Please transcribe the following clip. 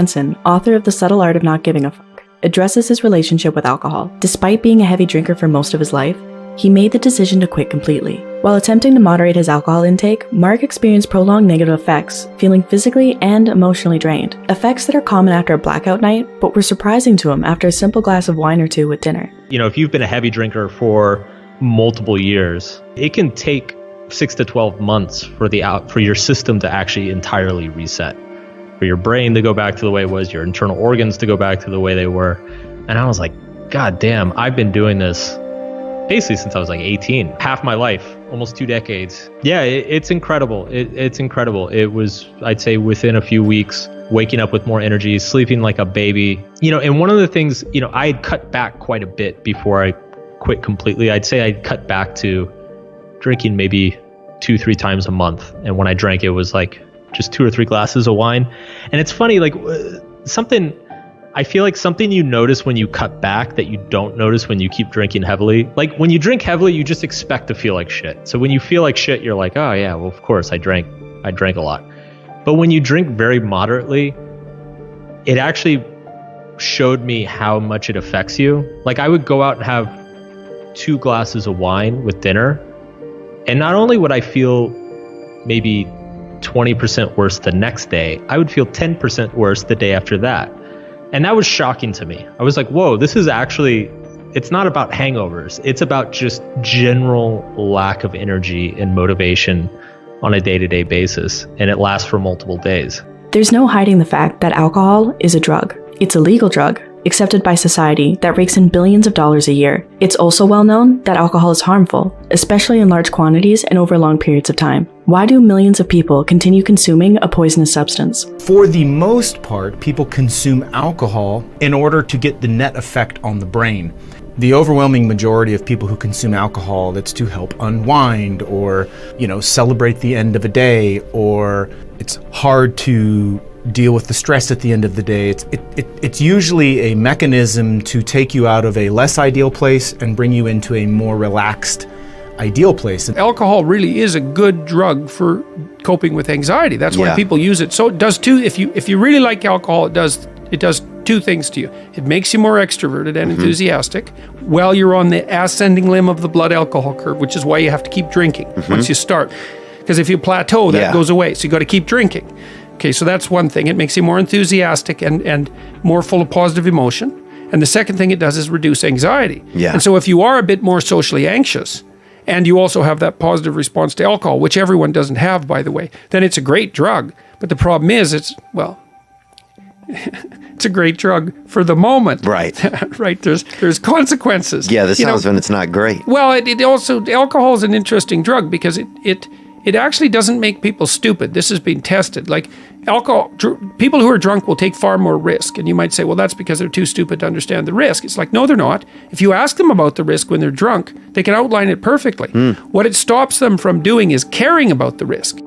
Williamson, author of The Subtle Art of Not Giving a Fuck, addresses his relationship with alcohol. Despite being a heavy drinker for most of his life, he made the decision to quit completely. While attempting to moderate his alcohol intake, Mark experienced prolonged negative effects, feeling physically and emotionally drained. Effects that are common after a blackout night, but were surprising to him after a simple glass of wine or two with dinner. If you've been a heavy drinker for multiple years, it can take 6 to 12 months for your system to actually entirely reset. For your brain to go back to the way it was, your internal organs to go back to the way they were. And I was like, God damn, I've been doing this basically since I was like 18, half my life, almost 2 decades. Yeah, it's incredible. It's incredible. It was, I'd say, within a few weeks, waking up with more energy, sleeping like a baby. And one of the things, I had cut back quite a bit before I quit completely. I'd say I'd cut back to drinking maybe 2-3 times a month. And when I drank, it was like just 2 or 3 glasses of wine. And it's funny, I feel like something you notice when you cut back that you don't notice when you keep drinking heavily. Like when you drink heavily, you just expect to feel like shit. So when you feel like shit, you're like, oh yeah, well, of course I drank a lot. But when you drink very moderately, it actually showed me how much it affects you. Like I would go out and have 2 glasses of wine with dinner, and not only would I feel maybe 20% worse the next day, I would feel 10% worse the day after that. And that was shocking to me. I was like, whoa, this is actually, it's not about hangovers. It's about just general lack of energy and motivation on a day-to-day basis. And it lasts for multiple days. There's no hiding the fact that alcohol is a drug. It's a legal drug, accepted by society, that rakes in billions of dollars a year. It's also well known that alcohol is harmful, especially in large quantities and over long periods of time. Why do millions of people continue consuming a poisonous substance? For the most part, people consume alcohol in order to get the net effect on the brain. The overwhelming majority of people who consume alcohol, it's to help unwind or, celebrate the end of a day, or it's hard to deal with the stress at the end of the day. It's usually a mechanism to take you out of a less ideal place and bring you into a more relaxed, ideal place. Alcohol really is a good drug for coping with anxiety. That's why people use it. So it does too. If you really like alcohol, it does 2 things to you. It makes you more extroverted and enthusiastic while you're on the ascending limb of the blood alcohol curve, which is why you have to keep drinking once you start. Because if you plateau, that goes away. So you got to keep drinking. Okay, so that's one thing. It makes you more enthusiastic and more full of positive emotion. And the second thing it does is reduce anxiety. Yeah. And so if you are a bit more socially anxious, and you also have that positive response to alcohol, which everyone doesn't have, by the way, then it's a great drug. But the problem is it's a great drug for the moment. Right. Right. There's consequences. Yeah, this sounds when it's not great. Well, it also, alcohol is an interesting drug because it actually doesn't make people stupid. This has been tested. Like alcohol, people who are drunk will take far more risk. And you might say, well, that's because they're too stupid to understand the risk. It's like, no, they're not. If you ask them about the risk when they're drunk, they can outline it perfectly. What it stops them from doing is caring about the risk.